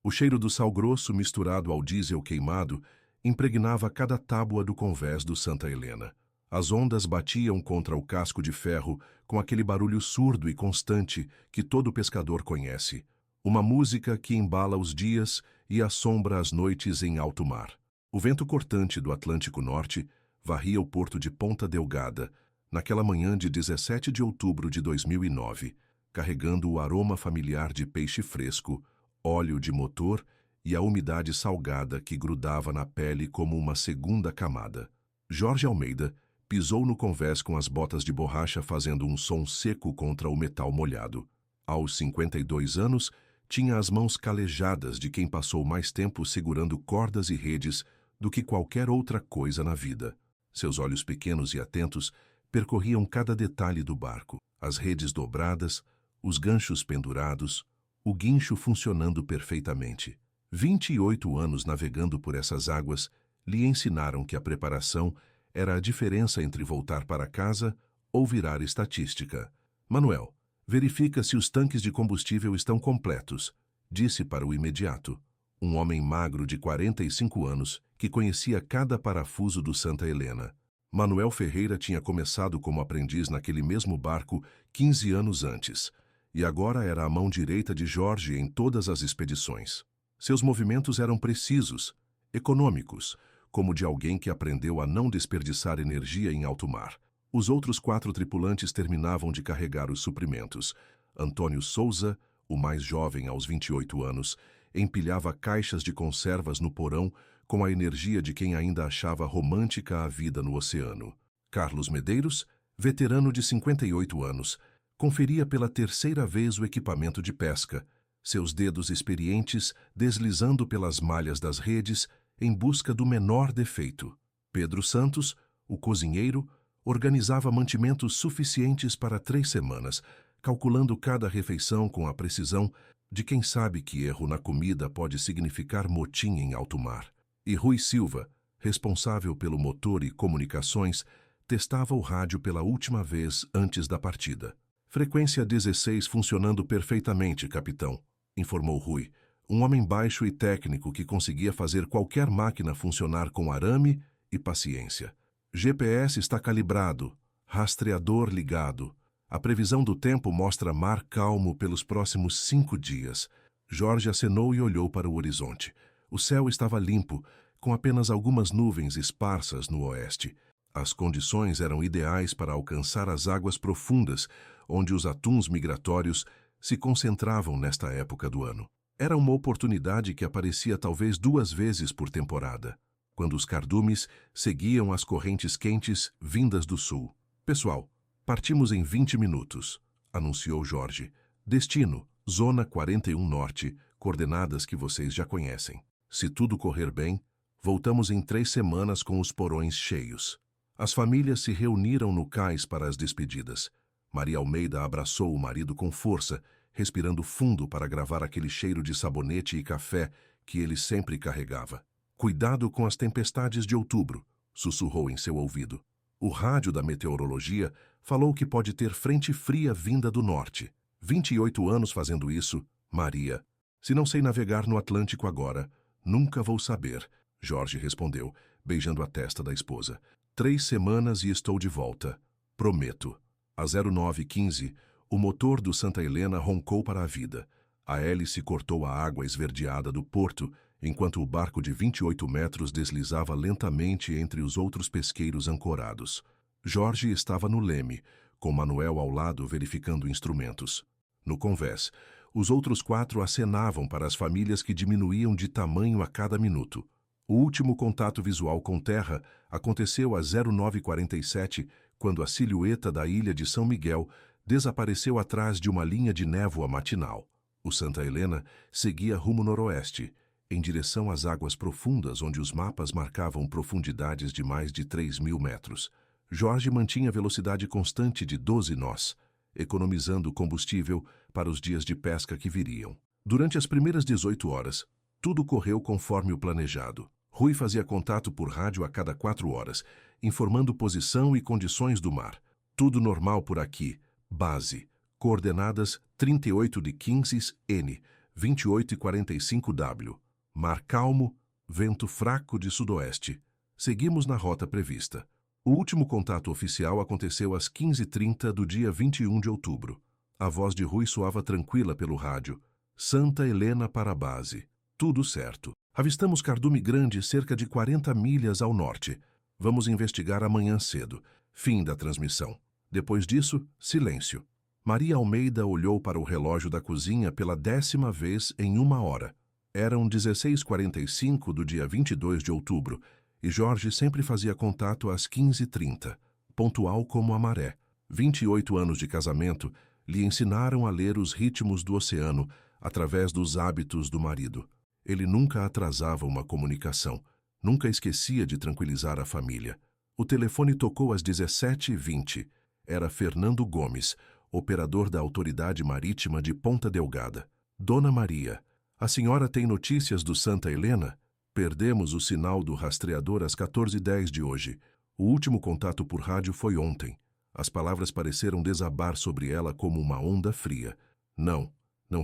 O cheiro do sal grosso misturado ao diesel queimado impregnava cada tábua do convés do Santa Helena. As ondas batiam contra o casco de ferro com aquele barulho surdo e constante que todo pescador conhece. Uma música que embala os dias e assombra as noites em alto mar. O vento cortante do Atlântico Norte varria o porto de Ponta Delgada, naquela manhã de 17 de outubro de 2009, carregando o aroma familiar de peixe fresco, óleo de motor e a umidade salgada que grudava na pele como uma segunda camada. Jorge Almeida pisou no convés com as botas de borracha fazendo um som seco contra o metal molhado. Aos 52 anos, tinha as mãos calejadas de quem passou mais tempo segurando cordas e redes do que qualquer outra coisa na vida. Seus olhos pequenos e atentos percorriam cada detalhe do barco, as redes dobradas, os ganchos pendurados, o guincho funcionando perfeitamente. 28 anos navegando por essas águas lhe ensinaram que a preparação era a diferença entre voltar para casa ou virar estatística. Manuel, verifica se os tanques de combustível estão completos, disse para o imediato. Um homem magro de 45 anos que conhecia cada parafuso do Santa Helena. Manuel Ferreira tinha começado como aprendiz naquele mesmo barco 15 anos antes, e agora era a mão direita de Jorge em todas as expedições. Seus movimentos eram precisos, econômicos, como de alguém que aprendeu a não desperdiçar energia em alto mar. Os outros 4 tripulantes terminavam de carregar os suprimentos. Antônio Souza, o mais jovem aos 28 anos, empilhava caixas de conservas no porão com a energia de quem ainda achava romântica a vida no oceano. Carlos Medeiros, veterano de 58 anos, conferia pela terceira vez o equipamento de pesca, seus dedos experientes deslizando pelas malhas das redes em busca do menor defeito. Pedro Santos, o cozinheiro, organizava mantimentos suficientes para 3 semanas, calculando cada refeição com a precisão de quem sabe que erro na comida pode significar motim em alto mar. E Rui Silva, responsável pelo motor e comunicações, testava o rádio pela última vez antes da partida. Frequência 16 funcionando perfeitamente, capitão, informou Rui, um homem baixo e técnico que conseguia fazer qualquer máquina funcionar com arame e paciência. GPS está calibrado, rastreador ligado. A previsão do tempo mostra mar calmo pelos próximos 5 dias. Jorge acenou e olhou para o horizonte. O céu estava limpo, com apenas algumas nuvens esparsas no oeste. As condições eram ideais para alcançar as águas profundas, onde os atuns migratórios se concentravam nesta época do ano. Era uma oportunidade que aparecia talvez 2 vezes por temporada, quando os cardumes seguiam as correntes quentes vindas do sul. Pessoal, partimos em 20 minutos, anunciou Jorge. Destino, Zona 41 Norte, coordenadas que vocês já conhecem. Se tudo correr bem, voltamos em 3 semanas com os porões cheios. As famílias se reuniram no cais para as despedidas. Maria Almeida abraçou o marido com força, respirando fundo para gravar aquele cheiro de sabonete e café que ele sempre carregava. Cuidado com as tempestades de outubro, sussurrou em seu ouvido. O rádio da meteorologia falou que pode ter frente fria vinda do norte. 28 anos fazendo isso, Maria. Se não sei navegar no Atlântico agora, nunca vou saber, Jorge respondeu, beijando a testa da esposa. 3 semanas e estou de volta. Prometo. Às 09h15, o motor do Santa Helena roncou para a vida. A hélice cortou a água esverdeada do porto, enquanto o barco de 28 metros deslizava lentamente entre os outros pesqueiros ancorados. Jorge estava no leme, com Manuel ao lado verificando instrumentos. No convés, os outros 4 acenavam para as famílias que diminuíam de tamanho a cada minuto. O último contato visual com terra aconteceu às 09h47, quando a silhueta da ilha de São Miguel desapareceu atrás de uma linha de névoa matinal. O Santa Helena seguia rumo noroeste, em direção às águas profundas onde os mapas marcavam profundidades de mais de 3.000 metros. Jorge mantinha velocidade constante de 12 nós, economizando combustível para os dias de pesca que viriam. Durante as primeiras 18 horas, tudo correu conforme o planejado. Rui fazia contato por rádio a cada 4 horas, informando posição e condições do mar. Tudo normal por aqui. Base. Coordenadas 38 de 15 N. 28h45W. Mar calmo, vento fraco de sudoeste. Seguimos na rota prevista. O último contato oficial aconteceu às 15h30 do dia 21 de outubro. A voz de Rui soava tranquila pelo rádio. Santa Helena para a base. Tudo certo. Avistamos Cardume Grande, cerca de 40 milhas ao norte. Vamos investigar amanhã cedo. Fim da transmissão. Depois disso, silêncio. Maria Almeida olhou para o relógio da cozinha pela 10ª vez em 1 hora. Eram 16h45 do dia 22 de outubro, e Jorge sempre fazia contato às 15h30, pontual como a maré. 28 anos de casamento lhe ensinaram a ler os ritmos do oceano através dos hábitos do marido. Ele nunca atrasava uma comunicação, nunca esquecia de tranquilizar a família. O telefone tocou às 17h20. Era Fernando Gomes, operador da Autoridade Marítima de Ponta Delgada. Dona Maria, a senhora tem notícias do Santa Helena? Perdemos o sinal do rastreador às 14h10 de hoje. O último contato por rádio foi ontem. As palavras pareceram desabar sobre ela como uma onda fria. Não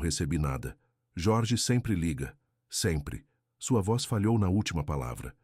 recebi nada. Jorge sempre liga. Sempre. Sua voz falhou na última palavra.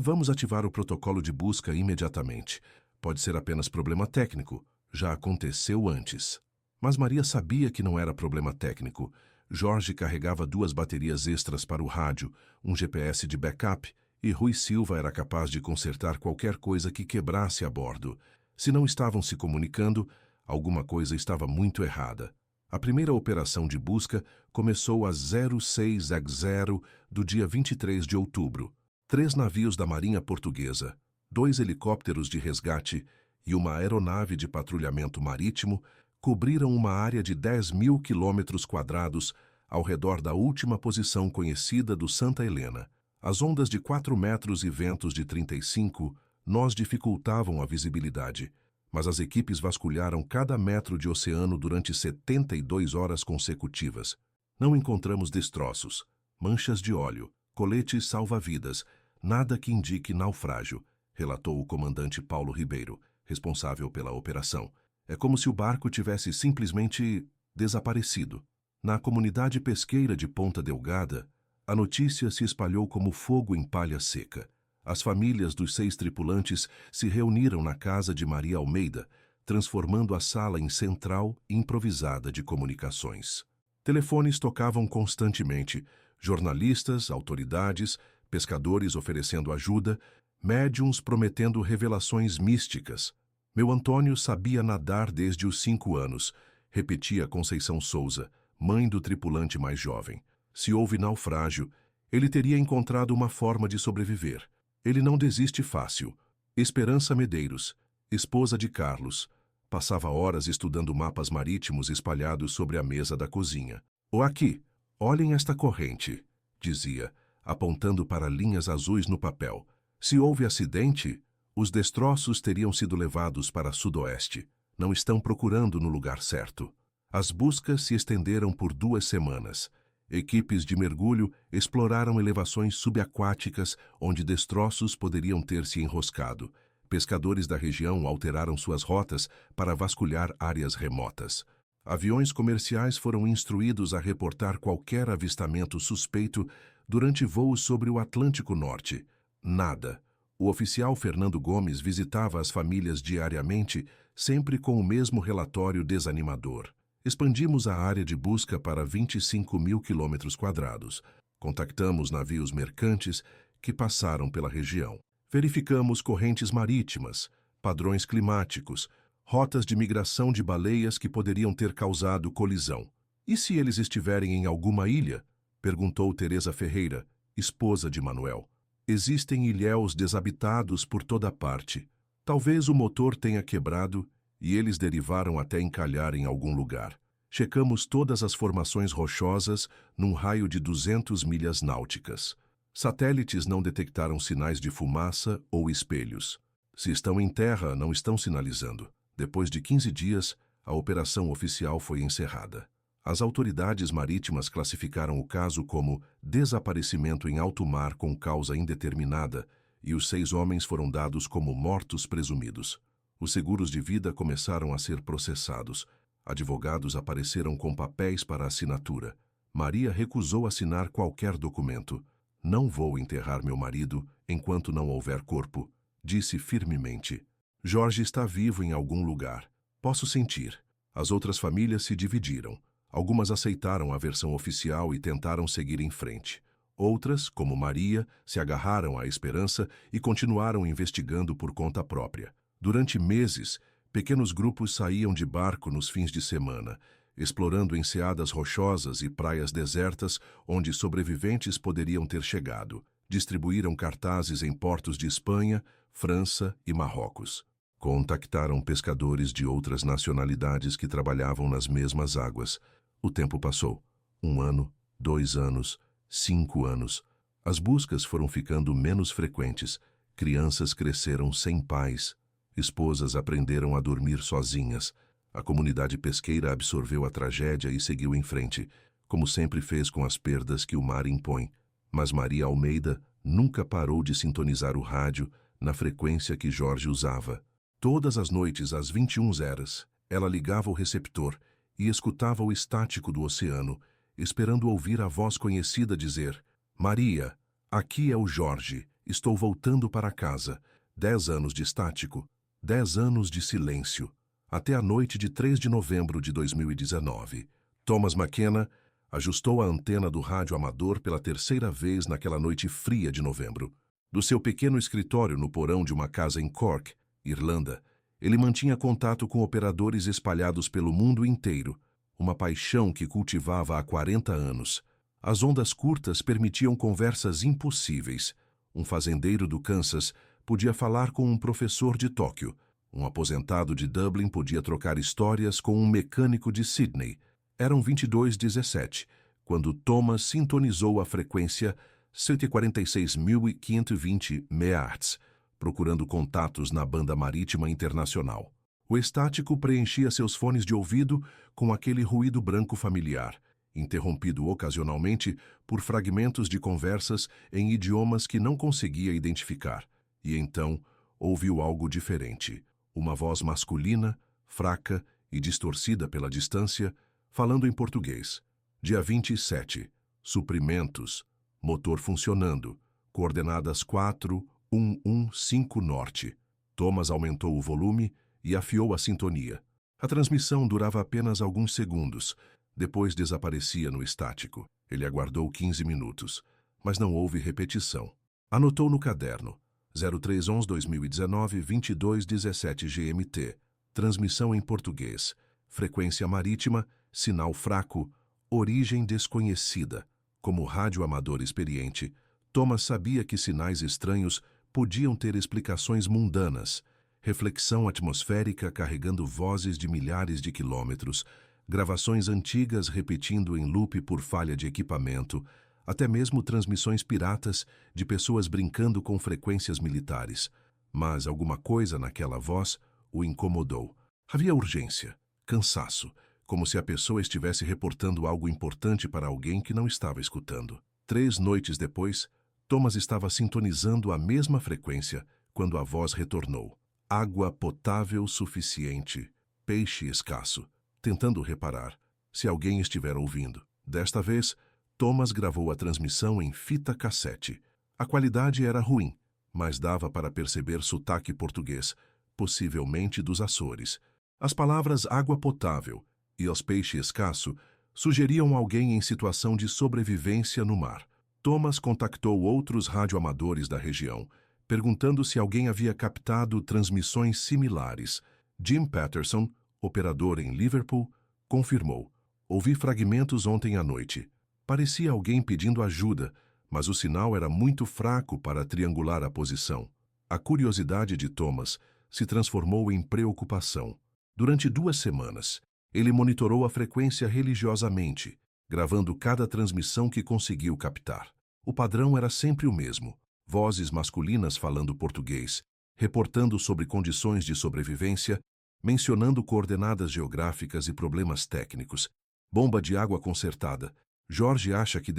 Vamos ativar o protocolo de busca imediatamente. Pode ser apenas problema técnico. Já aconteceu antes. Mas Maria sabia que não era problema técnico. Jorge carregava 2 baterias extras para o rádio, um GPS de backup, e Rui Silva era capaz de consertar qualquer coisa que quebrasse a bordo. Se não estavam se comunicando, alguma coisa estava muito errada. A primeira operação de busca começou às 06h do dia 23 de outubro. 3 navios da Marinha Portuguesa, 2 helicópteros de resgate e uma aeronave de patrulhamento marítimo cobriram uma área de 10.000 km² ao redor da última posição conhecida do Santa Helena. As ondas de 4 metros e ventos de 35 nós dificultavam a visibilidade, mas as equipes vasculharam cada metro de oceano durante 72 horas consecutivas. Não encontramos destroços, manchas de óleo, coletes salva-vidas, nada que indique naufrágio, relatou o comandante Paulo Ribeiro, responsável pela operação. É como se o barco tivesse simplesmente desaparecido. Na comunidade pesqueira de Ponta Delgada, a notícia se espalhou como fogo em palha seca. As famílias dos 6 tripulantes se reuniram na casa de Maria Almeida, transformando a sala em central improvisada de comunicações. Telefones tocavam constantemente, jornalistas, autoridades, pescadores oferecendo ajuda, médiuns prometendo revelações místicas. Meu Antônio sabia nadar desde os 5 anos, repetia Conceição Souza, mãe do tripulante mais jovem. Se houve naufrágio, ele teria encontrado uma forma de sobreviver. Ele não desiste fácil. Esperança Medeiros, esposa de Carlos, passava horas estudando mapas marítimos espalhados sobre a mesa da cozinha. Aqui, olhem esta corrente, dizia, apontando para linhas azuis no papel. Se houve acidente, os destroços teriam sido levados para sudoeste. Não estão procurando no lugar certo. As buscas se estenderam por 2 semanas. Equipes de mergulho exploraram elevações subaquáticas onde destroços poderiam ter se enroscado. Pescadores da região alteraram suas rotas para vasculhar áreas remotas. Aviões comerciais foram instruídos a reportar qualquer avistamento suspeito durante voos sobre o Atlântico Norte. Nada. O oficial Fernando Gomes visitava as famílias diariamente, sempre com o mesmo relatório desanimador. Expandimos a área de busca para 25.000 km². Contactamos navios mercantes que passaram pela região. Verificamos correntes marítimas, padrões climáticos, rotas de migração de baleias que poderiam ter causado colisão. E se eles estiverem em alguma ilha? Perguntou Teresa Ferreira, esposa de Manuel. Existem ilhéus desabitados por toda parte. Talvez o motor tenha quebrado e eles derivaram até encalhar em algum lugar. Checamos todas as formações rochosas num raio de 200 milhas náuticas. Satélites não detectaram sinais de fumaça ou espelhos. Se estão em terra, não estão sinalizando. Depois de 15 dias, a operação oficial foi encerrada. As autoridades marítimas classificaram o caso como desaparecimento em alto mar com causa indeterminada e os 6 homens foram dados como mortos presumidos. Os seguros de vida começaram a ser processados. Advogados apareceram com papéis para assinatura, Maria recusou assinar qualquer documento. Não vou enterrar meu marido enquanto não houver corpo, disse firmemente. Jorge está vivo em algum lugar. Posso sentir. As outras famílias se dividiram. Algumas aceitaram a versão oficial e tentaram seguir em frente. Outras, como Maria, se agarraram à esperança e continuaram investigando por conta própria. Durante meses, pequenos grupos saíam de barco nos fins de semana, explorando enseadas rochosas e praias desertas onde sobreviventes poderiam ter chegado. Distribuíram cartazes em portos de Espanha, França e Marrocos. Contactaram pescadores de outras nacionalidades que trabalhavam nas mesmas águas. O tempo passou. 1 ano, 2 anos, 5 anos. As buscas foram ficando menos frequentes. Crianças cresceram sem pais. Esposas aprenderam a dormir sozinhas. A comunidade pesqueira absorveu a tragédia e seguiu em frente, como sempre fez com as perdas que o mar impõe. Mas Maria Almeida nunca parou de sintonizar o rádio na frequência que Jorge usava. Todas as noites, às 21h, ela ligava o receptor e escutava o estático do oceano, esperando ouvir a voz conhecida dizer: Maria, aqui é o Jorge, estou voltando para casa. 10 anos de estático, 10 anos de silêncio. Até a noite de 3 de novembro de 2019. Thomas McKenna ajustou a antena do rádio amador pela 3ª vez naquela noite fria de novembro. Do seu pequeno escritório no porão de uma casa em Cork, Irlanda, ele mantinha contato com operadores espalhados pelo mundo inteiro, uma paixão que cultivava há 40 anos. As ondas curtas permitiam conversas impossíveis. Um fazendeiro do Kansas podia falar com um professor de Tóquio. Um aposentado de Dublin podia trocar histórias com um mecânico de Sydney. Eram 22h17, quando Thomas sintonizou a frequência 146.520 MHz, procurando contatos na banda marítima internacional. O estático preenchia seus fones de ouvido com aquele ruído branco familiar, interrompido ocasionalmente por fragmentos de conversas em idiomas que não conseguia identificar. E então ouviu algo diferente. Uma voz masculina, fraca e distorcida pela distância, falando em português. Dia 27. Suprimentos. Motor funcionando. Coordenadas 4115 Norte. Thomas aumentou o volume e afiou a sintonia. A transmissão durava apenas alguns segundos. Depois desaparecia no estático. Ele aguardou 15 minutos, mas não houve repetição. Anotou no caderno. 03/11/2019, 22:17 GMT. Transmissão em português. Frequência marítima, sinal fraco, origem desconhecida. Como rádio amador experiente, Thomas sabia que sinais estranhos podiam ter explicações mundanas. Reflexão atmosférica carregando vozes de milhares de quilômetros, gravações antigas repetindo em loop por falha de equipamento, até mesmo transmissões piratas de pessoas brincando com frequências militares. Mas alguma coisa naquela voz o incomodou. Havia urgência, cansaço, como se a pessoa estivesse reportando algo importante para alguém que não estava escutando. 3 noites depois, Thomas estava sintonizando a mesma frequência quando a voz retornou. Água potável suficiente, peixe escasso, tentando reparar se alguém estiver ouvindo. Desta vez, Thomas gravou a transmissão em fita cassete. A qualidade era ruim, mas dava para perceber sotaque português, possivelmente dos Açores. As palavras água potável e os peixe escasso sugeriam alguém em situação de sobrevivência no mar. Thomas contactou outros radioamadores da região, perguntando se alguém havia captado transmissões similares. Jim Patterson, operador em Liverpool, confirmou. Ouvi fragmentos ontem à noite. Parecia alguém pedindo ajuda, mas o sinal era muito fraco para triangular a posição. A curiosidade de Thomas se transformou em preocupação. Durante 2 semanas, ele monitorou a frequência religiosamente, gravando cada transmissão que conseguiu captar. O padrão era sempre o mesmo: vozes masculinas falando português, reportando sobre condições de sobrevivência, mencionando coordenadas geográficas e problemas técnicos. Bomba de água consertada. Jorge acha que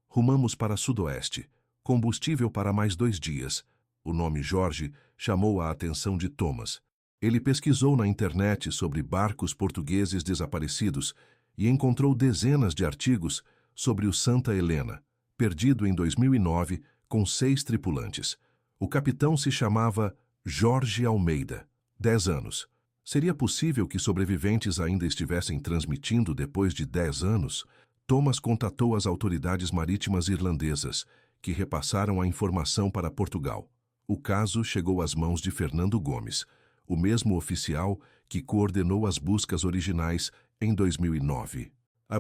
rumamos para sudoeste. Combustível para mais 2 dias. O nome Jorge chamou a atenção de Thomas. Ele pesquisou na internet sobre barcos portugueses desaparecidos e encontrou dezenas de artigos sobre o Santa Helena, perdido em 2009 com 6 tripulantes. O capitão se chamava Jorge Almeida, 10 anos. Seria possível que sobreviventes ainda estivessem transmitindo depois de 10 anos? Thomas contatou as autoridades marítimas irlandesas, que repassaram a informação para Portugal. O caso chegou às mãos de Fernando Gomes, o mesmo oficial que coordenou as buscas originais em 2009.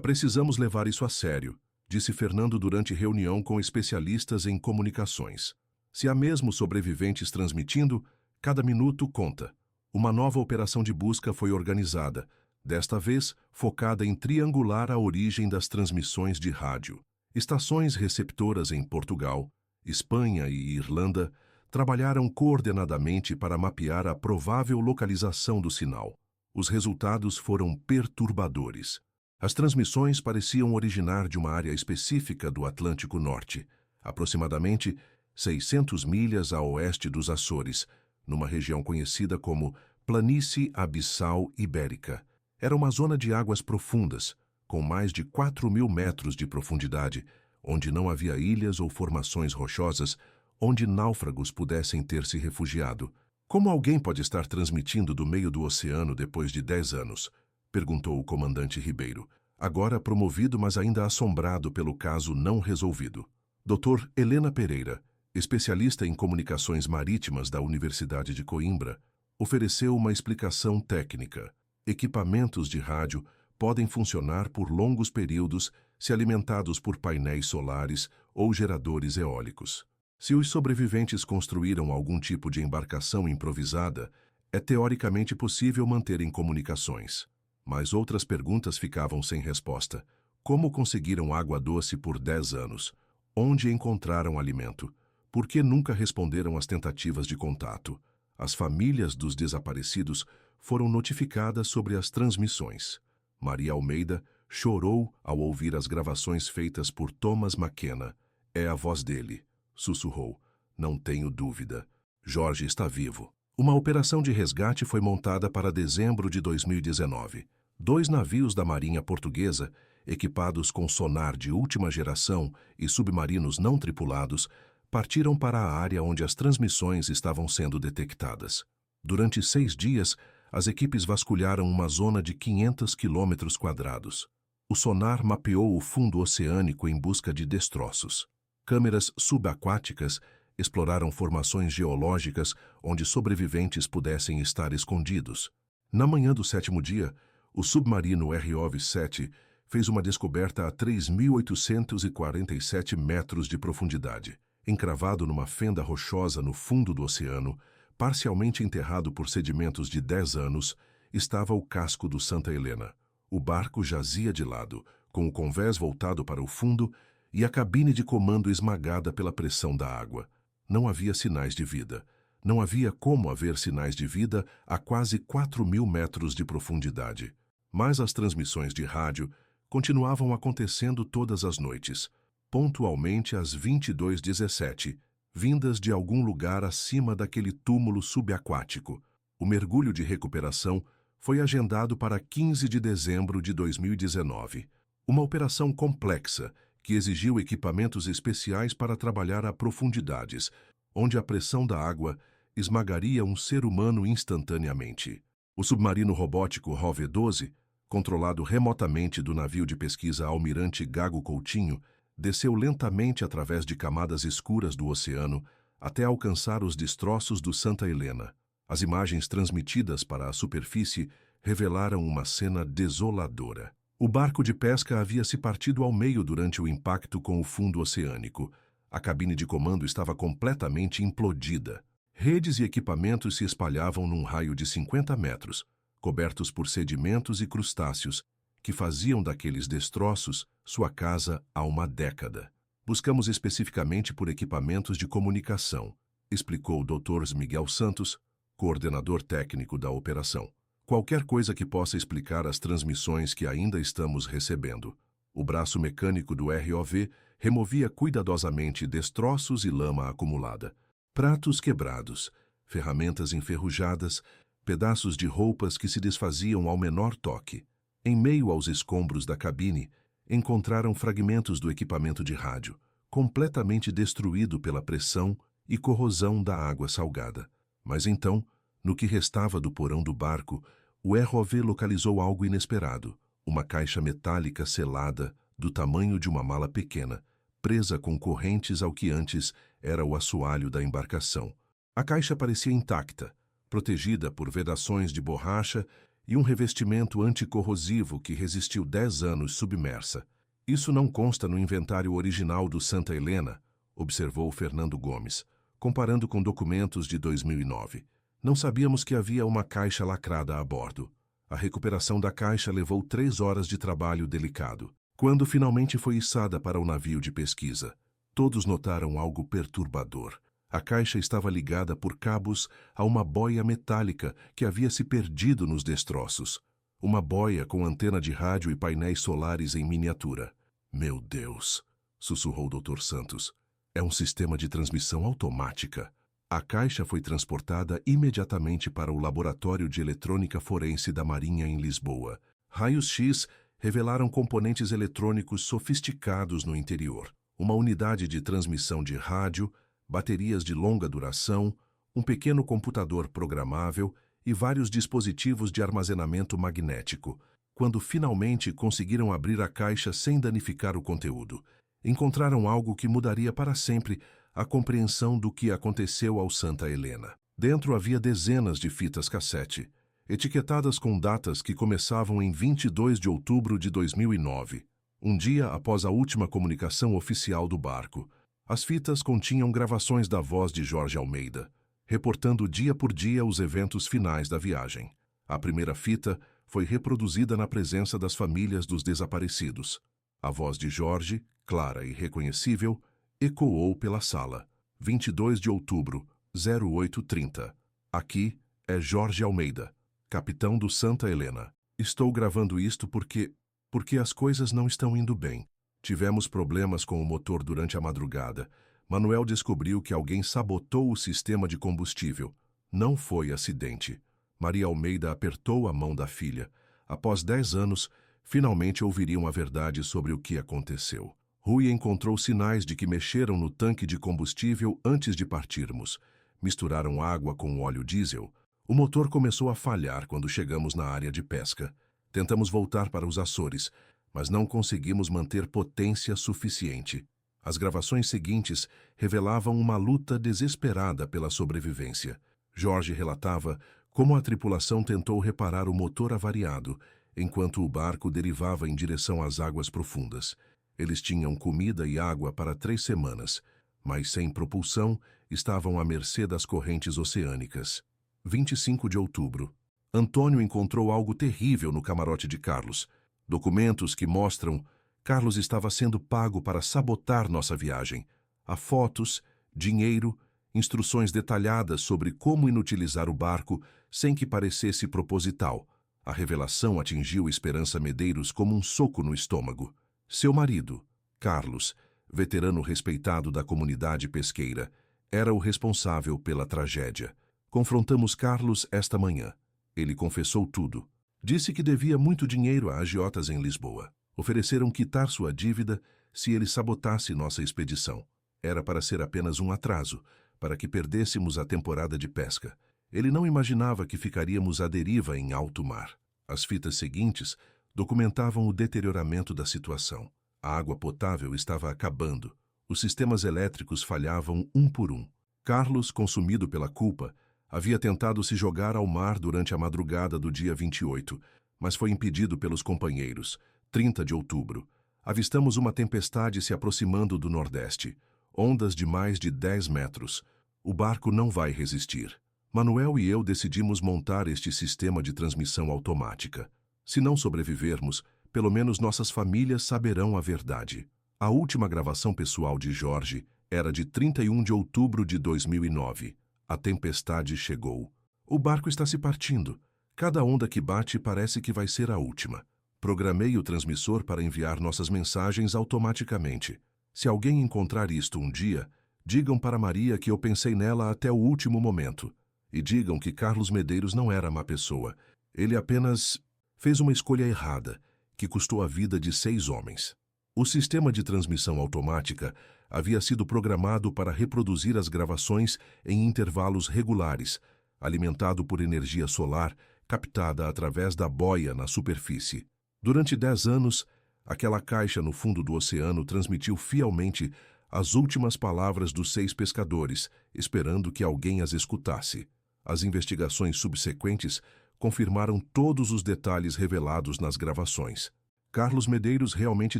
Precisamos levar isso a sério, disse Fernando durante reunião com especialistas em comunicações. Se há mesmo sobreviventes transmitindo, cada minuto conta. Uma nova operação de busca foi organizada, desta vez focada em triangular a origem das transmissões de rádio. Estações receptoras em Portugal, Espanha e Irlanda trabalharam coordenadamente para mapear a provável localização do sinal. Os resultados foram perturbadores. As transmissões pareciam originar de uma área específica do Atlântico Norte, aproximadamente 600 milhas a oeste dos Açores, numa região conhecida como Planície Abissal Ibérica. Era uma zona de águas profundas, com mais de 4.000 metros de profundidade, onde não havia ilhas ou formações rochosas onde náufragos pudessem ter se refugiado. Como alguém pode estar transmitindo do meio do oceano depois de 10 anos? Perguntou o comandante Ribeiro, agora promovido, mas ainda assombrado pelo caso não resolvido. Dr. Helena Pereira, especialista em comunicações marítimas da Universidade de Coimbra, ofereceu uma explicação técnica. Equipamentos de rádio podem funcionar por longos períodos se alimentados por painéis solares ou geradores eólicos. Se os sobreviventes construíram algum tipo de embarcação improvisada, é teoricamente possível manterem comunicações. Mas outras perguntas ficavam sem resposta. Como conseguiram água doce por 10 anos? Onde encontraram alimento? Por que nunca responderam às tentativas de contato? As famílias dos desaparecidos foram notificadas sobre as transmissões. Maria Almeida chorou ao ouvir as gravações feitas por Thomas McKenna. É a voz dele, sussurrou. Não tenho dúvida. Jorge está vivo. Uma operação de resgate foi montada para dezembro de 2019. 2 navios da Marinha Portuguesa, equipados com sonar de última geração e submarinos não tripulados, partiram para a área onde as transmissões estavam sendo detectadas. Durante 6 dias, as equipes vasculharam uma zona de 500 quilômetros quadrados. O sonar mapeou o fundo oceânico em busca de destroços. Câmeras subaquáticas exploraram formações geológicas onde sobreviventes pudessem estar escondidos. Na manhã do 7º dia, o submarino ROV-7 fez uma descoberta a 3.847 metros de profundidade. Encravado numa fenda rochosa no fundo do oceano, parcialmente enterrado por sedimentos de 10 anos, estava o casco do Santa Helena. O barco jazia de lado, com o convés voltado para o fundo e a cabine de comando esmagada pela pressão da água. Não havia sinais de vida. Não havia como haver sinais de vida a quase 4.000 metros de profundidade. Mas as transmissões de rádio continuavam acontecendo todas as noites, pontualmente às 22h17, vindas de algum lugar acima daquele túmulo subaquático. O mergulho de recuperação foi agendado para 15 de dezembro de 2019. Uma operação complexa que exigiu equipamentos especiais para trabalhar a profundidades, onde a pressão da água esmagaria um ser humano instantaneamente. O submarino robótico ROV-12, controlado remotamente do navio de pesquisa Almirante Gago Coutinho, desceu lentamente através de camadas escuras do oceano até alcançar os destroços do Santa Helena. As imagens transmitidas para a superfície revelaram uma cena desoladora. O barco de pesca havia se partido ao meio durante o impacto com o fundo oceânico. A cabine de comando estava completamente implodida. Redes e equipamentos se espalhavam num raio de 50 metros, cobertos por sedimentos e crustáceos, que faziam daqueles destroços sua casa há uma década. Buscamos especificamente por equipamentos de comunicação, explicou o Dr. Miguel Santos, coordenador técnico da operação. Qualquer coisa que possa explicar as transmissões que ainda estamos recebendo. O braço mecânico do ROV removia cuidadosamente destroços e lama acumulada. Pratos quebrados, ferramentas enferrujadas, pedaços de roupas que se desfaziam ao menor toque. Em meio aos escombros da cabine, encontraram fragmentos do equipamento de rádio, completamente destruído pela pressão e corrosão da água salgada. Mas então, no que restava do porão do barco, o ROV localizou algo inesperado, uma caixa metálica selada do tamanho de uma mala pequena, presa com correntes ao que antes era o assoalho da embarcação. A caixa parecia intacta, protegida por vedações de borracha e um revestimento anticorrosivo que resistiu 10 anos submersa. Isso não consta no inventário original do Santa Helena, observou Fernando Gomes, comparando com documentos de 2009. Não sabíamos que havia uma caixa lacrada a bordo. A recuperação da caixa levou 3 horas de trabalho delicado. Quando finalmente foi içada para o navio de pesquisa, todos notaram algo perturbador. A caixa estava ligada por cabos a uma boia metálica que havia se perdido nos destroços. Uma boia com antena de rádio e painéis solares em miniatura. Meu Deus, sussurrou o Dr. Santos. É um sistema de transmissão automática. A caixa foi transportada imediatamente para o Laboratório de Eletrônica Forense da Marinha em Lisboa. Raios-X revelaram componentes eletrônicos sofisticados no interior. Uma unidade de transmissão de rádio, baterias de longa duração, um pequeno computador programável e vários dispositivos de armazenamento magnético. Quando finalmente conseguiram abrir a caixa sem danificar o conteúdo, encontraram algo que mudaria para sempre a compreensão do que aconteceu ao Santa Helena. Dentro havia dezenas de fitas cassete, etiquetadas com datas que começavam em 22 de outubro de 2009, um dia após a última comunicação oficial do barco. As fitas continham gravações da voz de Jorge Almeida, reportando dia por dia os eventos finais da viagem. A primeira fita foi reproduzida na presença das famílias dos desaparecidos. A voz de Jorge, clara e reconhecível, ecoou pela sala. 22 de outubro, 08h30. Aqui é Jorge Almeida, capitão do Santa Helena. Estou gravando isto porque as coisas não estão indo bem. Tivemos problemas com o motor durante a madrugada. Manuel descobriu que alguém sabotou o sistema de combustível. Não foi acidente. Maria Almeida apertou a mão da filha. Após 10 anos, finalmente ouviriam a verdade sobre o que aconteceu. Rui encontrou sinais de que mexeram no tanque de combustível antes de partirmos. Misturaram água com óleo diesel. O motor começou a falhar quando chegamos na área de pesca. Tentamos voltar para os Açores, mas não conseguimos manter potência suficiente. As gravações seguintes revelavam uma luta desesperada pela sobrevivência. Jorge relatava como a tripulação tentou reparar o motor avariado, enquanto o barco derivava em direção às águas profundas. Eles tinham comida e água para 3 semanas, mas sem propulsão estavam à mercê das correntes oceânicas. 25 de outubro. Antônio encontrou algo terrível no camarote de Carlos. Documentos que mostram Carlos estava sendo pago para sabotar nossa viagem. Há fotos, dinheiro, instruções detalhadas sobre como inutilizar o barco sem que parecesse proposital. A revelação atingiu Esperança Medeiros como um soco no estômago. Seu marido, Carlos, veterano respeitado da comunidade pesqueira, era o responsável pela tragédia. Confrontamos Carlos esta manhã. Ele confessou tudo. Disse que devia muito dinheiro a agiotas em Lisboa. Ofereceram quitar sua dívida se ele sabotasse nossa expedição. Era para ser apenas um atraso, para que perdêssemos a temporada de pesca. Ele não imaginava que ficaríamos à deriva em alto mar. As fitas seguintes documentavam o deterioramento da situação. A água potável estava acabando. Os sistemas elétricos falhavam um por um. Carlos, consumido pela culpa, havia tentado se jogar ao mar durante a madrugada do dia 28, mas foi impedido pelos companheiros. 30 de outubro. Avistamos uma tempestade se aproximando do nordeste. Ondas de mais de 10 metros. O barco não vai resistir. Manuel e eu decidimos montar este sistema de transmissão automática. Se não sobrevivermos, pelo menos nossas famílias saberão a verdade. A última gravação pessoal de Jorge era de 31 de outubro de 2009. A tempestade chegou. O barco está se partindo. Cada onda que bate parece que vai ser a última. Programei o transmissor para enviar nossas mensagens automaticamente. Se alguém encontrar isto um dia, digam para Maria que eu pensei nela até o último momento. E digam que Carlos Medeiros não era má pessoa. Ele apenas Fez uma escolha errada, que custou a vida de 6 homens. O sistema de transmissão automática havia sido programado para reproduzir as gravações em intervalos regulares, alimentado por energia solar captada através da boia na superfície. Durante 10 anos, aquela caixa no fundo do oceano transmitiu fielmente as últimas palavras dos 6 pescadores, esperando que alguém as escutasse. As investigações subsequentes confirmaram todos os detalhes revelados nas gravações. Carlos Medeiros realmente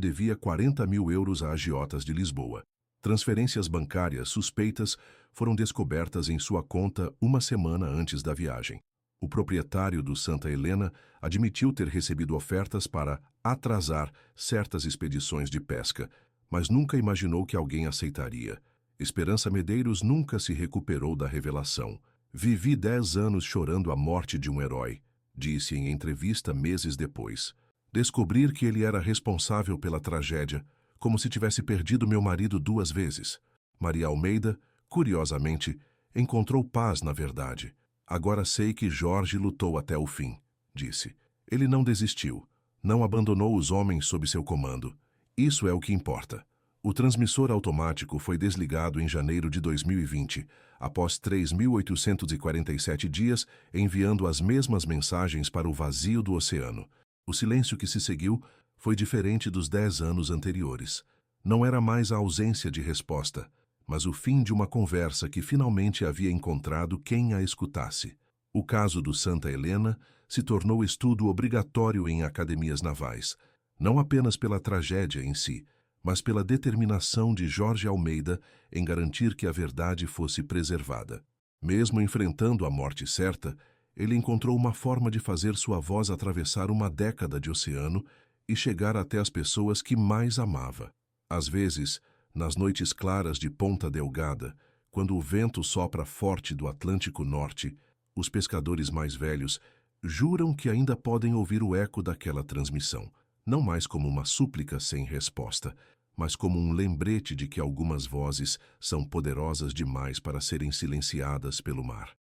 devia 40 mil euros a agiotas de Lisboa. Transferências bancárias suspeitas foram descobertas em sua conta uma semana antes da viagem. O proprietário do Santa Helena admitiu ter recebido ofertas para atrasar certas expedições de pesca, mas nunca imaginou que alguém aceitaria. Esperança Medeiros nunca se recuperou da revelação. Vivi 10 anos chorando a morte de um herói, disse em entrevista meses depois. Descobrir que ele era responsável pela tragédia, como se tivesse perdido meu marido 2 vezes. Maria Almeida, curiosamente, encontrou paz na verdade. Agora sei que Jorge lutou até o fim, disse. Ele não desistiu, não abandonou os homens sob seu comando. Isso é o que importa. O transmissor automático foi desligado em janeiro de 2020, após 3.847 dias enviando as mesmas mensagens para o vazio do oceano. O silêncio que se seguiu foi diferente dos 10 anos anteriores. Não era mais a ausência de resposta, mas o fim de uma conversa que finalmente havia encontrado quem a escutasse. O caso do Santa Helena se tornou estudo obrigatório em academias navais, não apenas pela tragédia em si, mas pela determinação de Jorge Almeida em garantir que a verdade fosse preservada. Mesmo enfrentando a morte certa, ele encontrou uma forma de fazer sua voz atravessar uma década de oceano e chegar até as pessoas que mais amava. Às vezes, nas noites claras de Ponta Delgada, quando o vento sopra forte do Atlântico Norte, os pescadores mais velhos juram que ainda podem ouvir o eco daquela transmissão, não mais como uma súplica sem resposta, mas como um lembrete de que algumas vozes são poderosas demais para serem silenciadas pelo mar.